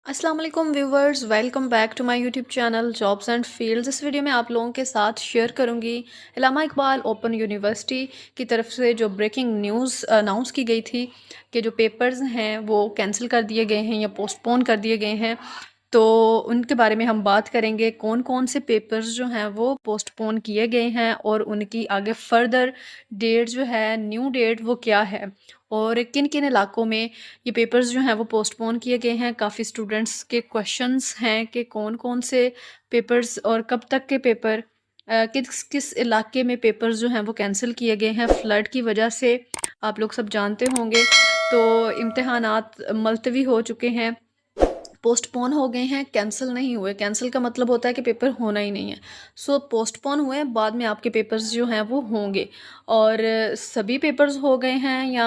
अस्सलाम वालेकुम viewers, welcome back to my YouTube channel jobs and fields. इस video में आप लोगों के साथ शेयर करूंगी अल्लामा इकबाल ओपन यूनिवर्सिटी की तरफ से जो ब्रेकिंग न्यूज़ अनाउंस की गई थी कि जो पेपर्स हैं वो कैंसिल कर दिए गए हैं या पोस्टपोन कर दिए गए हैं। तो उनके बारे में हम बात करेंगे, कौन कौन से पेपर्स जो हैं वो पोस्टपोन किए गए हैं और उनकी आगे फर्दर डेट जो है, न्यू डेट वो क्या है, और किन किन इलाकों में ये पेपर्स जो हैं वो पोस्टपोन किए गए हैं। काफ़ी स्टूडेंट्स के क्वेश्चंस हैं कि कौन कौन से पेपर्स और कब तक के पेपर, किस किस इलाके में पेपर्स जो हैं वो कैंसिल किए गए हैं फ्लड की वजह से। आप लोग सब जानते होंगे तो इम्तहानात मुलतवी हो चुके हैं, पोस्टपोन हो गए हैं, कैंसिल नहीं हुए। कैंसिल का मतलब होता है कि पेपर होना ही नहीं है। सो पोस्टपोन हुए, बाद में आपके पेपर्स जो हैं वो होंगे। और सभी पेपर्स हो गए हैं या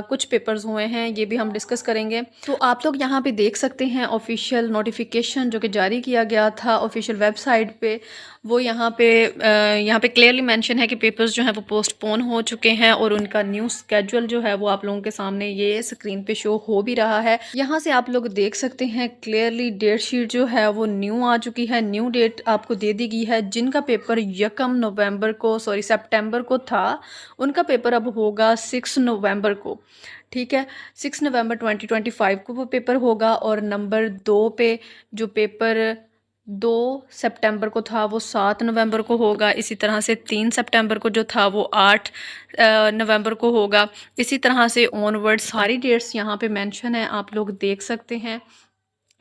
कुछ पेपर्स हुए हैं, ये भी हम डिस्कस करेंगे। तो आप लोग यहाँ पे देख सकते हैं ऑफिशियल नोटिफिकेशन जो कि जारी किया गया था ऑफिशियल वेबसाइट पे। वो यहाँ पे क्लियरली मेंशन है कि पेपर्स जो हैं वो पोस्टपोन हो चुके हैं और उनका न्यू स्केड्यूल जो है वो आप लोगों के सामने ये स्क्रीन पे शो हो भी रहा है। यहाँ से आप लोग देख सकते हैं क्लियरली डेट शीट जो है वो न्यू आ चुकी है, न्यू डेट आपको दे दी गई है। जिनका पेपर 1 सितंबर को था, उनका पेपर अब होगा 6 नवंबर को। ठीक है, 6 नवंबर 2025 को वो पेपर होगा। और नंबर 2 पे जो पेपर 2 सितंबर को था वो 7 नवंबर को होगा। इसी तरह से 3 सितंबर को जो था वो 8 नवंबर को होगा। इसी तरह से ऑनवर्ड सारी डेट्स यहाँ पे मेंशन है, आप लोग देख सकते हैं,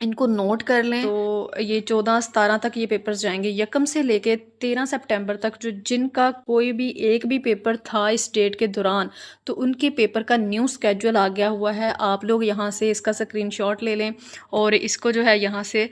इनको नोट कर लें। तो ये 14-17 तक ये पेपर्स जाएंगे, यकम से लेके 13 सितंबर तक। जो जिनका कोई भी एक भी पेपर था इस डेट के दौरान, तो उनके पेपर का न्यू स्केड्यूल आ गया हुआ है। आप लोग यहाँ से इसका स्क्रीनशॉट ले लें और इसको जो है यहाँ से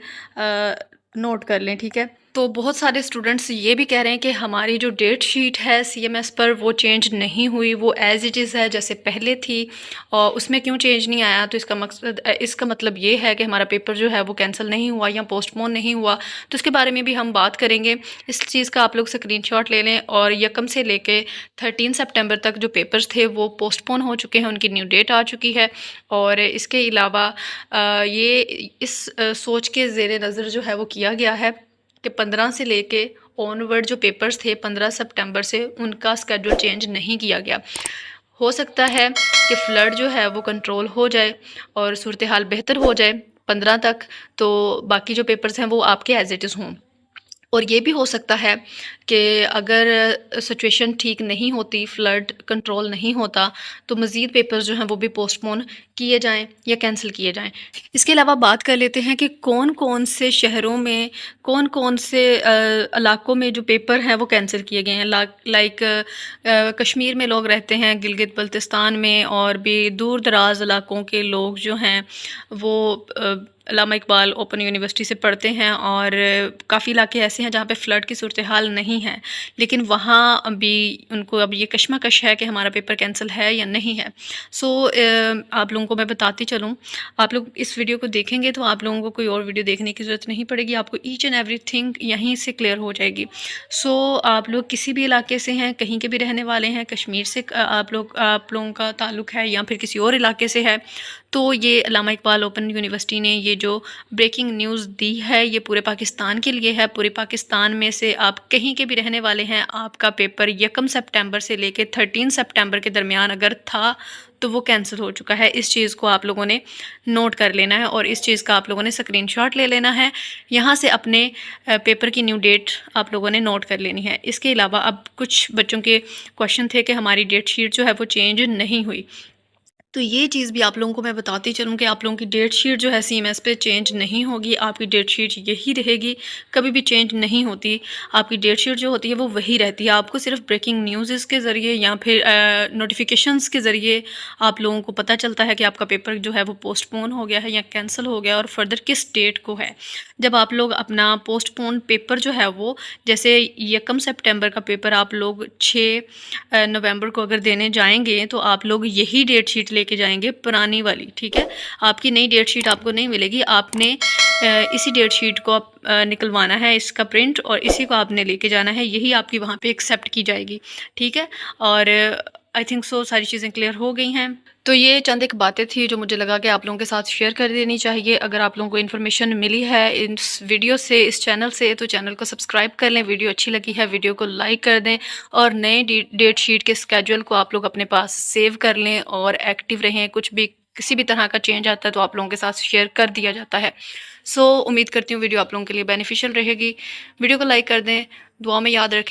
नोट कर लें। ठीक है, तो बहुत सारे स्टूडेंट्स ये भी कह रहे हैं कि हमारी जो डेट शीट है सीएमएस पर वो चेंज नहीं हुई, वो एज इट इज़ है जैसे पहले थी, और उसमें क्यों चेंज नहीं आया। तो इसका मतलब ये है कि हमारा पेपर जो है वो कैंसिल नहीं हुआ या पोस्टपोन नहीं हुआ। तो इसके बारे में भी हम बात करेंगे। इस चीज़ का आप लोग स्क्रीनशॉट ले लें। और यकम से लेके 13 सितंबर तक जो पेपर्स थे वो पोस्टपोन हो चुके हैं, उनकी न्यू डेट आ चुकी है। और इसके अलावा ये इस सोच के ज़ेर नज़र जो है वो किया गया है कि 15 से लेके ऑनवर्ड जो पेपर्स थे 15 सितंबर से, उनका स्केड्यूल चेंज नहीं किया गया। हो सकता है कि फ़्लड जो है वो कंट्रोल हो जाए और सूरत हाल बेहतर हो जाए 15 तक, तो बाकी जो पेपर्स हैं वो आपके एज इट इज़ हों। और ये भी हो सकता है कि अगर सिचुएशन ठीक नहीं होती, फ़्लड कंट्रोल नहीं होता, तो मज़ीद पेपर्स जो हैं वो भी पोस्टपोन किए जाएं या कैंसिल किए जाएं। इसके अलावा बात कर लेते हैं कि कौन कौन से शहरों में, कौन कौन से इलाकों में जो पेपर हैं वो कैंसिल किए गए हैं। लाइक कश्मीर में लोग रहते हैं, गिलगित बल्तिस्तान में, और भी दूर दराज इलाकों के लोग जो हैं वो अल्लामा इकबाल ओपन यूनिवर्सिटी से पढ़ते हैं। और काफ़ी इलाके ऐसे हैं जहाँ पे फ़्लड की सूरत हाल नहीं है, लेकिन वहाँ भी उनको अब ये कशमकश है कि हमारा पेपर कैंसिल है या नहीं है। सो आप लोगों को मैं बताती चलूँ, आप लोग इस वीडियो को देखेंगे तो आप लोगों को कोई और वीडियो देखने की ज़रूरत नहीं पड़ेगी, आपको ईच एंड एवरीथिंग यहीं से क्लियर हो जाएगी। सो आप लोग किसी भी इलाके से हैं, कहीं के भी रहने वाले हैं, कश्मीर से आप लोगों का ताल्लुक़ है या फिर किसी और इलाके से है, तो ये अल्लामा इकबाल ओपन यूनिवर्सिटी ने ये जो ब्रेकिंग न्यूज़ दी है ये पूरे पाकिस्तान के लिए है। पूरे पाकिस्तान में से आप कहीं के भी रहने वाले हैं, आपका पेपर 1 सितंबर से लेके 13 सितंबर के दरमियान अगर था तो वो कैंसिल हो चुका है। इस चीज़ को आप लोगों ने नोट कर लेना है और इस चीज़ का आप लोगों ने स्क्रीनशॉट ले लेना है। यहाँ से अपने पेपर की न्यू डेट आप लोगों ने नोट कर लेनी है। इसके अलावा अब कुछ बच्चों के क्वेश्चन थे कि हमारी डेट शीट जो है वो चेंज नहीं हुई, तो ये चीज़ भी आप लोगों को मैं बताती चलूँ कि आप लोगों की डेट शीट जो है सीएमएस पे चेंज नहीं होगी। आपकी डेट शीट यही रहेगी, कभी भी चेंज नहीं होती। आपकी डेट शीट जो होती है वो वही रहती है। आपको सिर्फ ब्रेकिंग न्यूज़ के ज़रिए या फिर नोटिफिकेशंस के ज़रिए आप लोगों को पता चलता है कि आपका पेपर जो है वो पोस्टपोन हो गया है या कैंसिल हो गया और फर्दर किस डेट को है। जब आप लोग अपना पोस्टपोन पेपर जो है वो, जैसे 1 सितंबर का पेपर आप लोग 6 नवंबर को अगर देने जाएंगे तो आप लोग यही डेट शीट लेके जाएंगे, पुरानी वाली। ठीक है, आपकी नई डेट शीट आपको नहीं मिलेगी। आपने इसी डेट शीट को निकलवाना है, इसका प्रिंट, और इसी को आपने लेके जाना है। यही आपकी वहाँ पे एक्सेप्ट की जाएगी। ठीक है, और आई थिंक सो सारी चीज़ें क्लियर हो गई हैं। تو یہ چند ایک باتیں تھی جو مجھے لگا کہ آپ لوگوں کے ساتھ شیئر کر دینی چاہیے. اگر آپ لوگوں کو انفارمیشن ملی ہے اس ویڈیو سے، اس چینل سے، تو چینل کو سبسکرائب کر لیں. ویڈیو اچھی لگی ہے ویڈیو کو لائک کر دیں، اور نئے ڈیٹ شیٹ کے اسکیجول کو آپ لوگ اپنے پاس سیو کر لیں اور ایکٹیو رہیں. کچھ بھی کسی بھی طرح کا چینج آتا ہے تو آپ لوگوں کے ساتھ شیئر کر دیا جاتا ہے. سو امید کرتی ہوں ویڈیو آپ لوگوں کے لیے بینیفیشیل رہے گی. ویڈیو کو لائک کر دیں، دعا میں یاد رکھیں.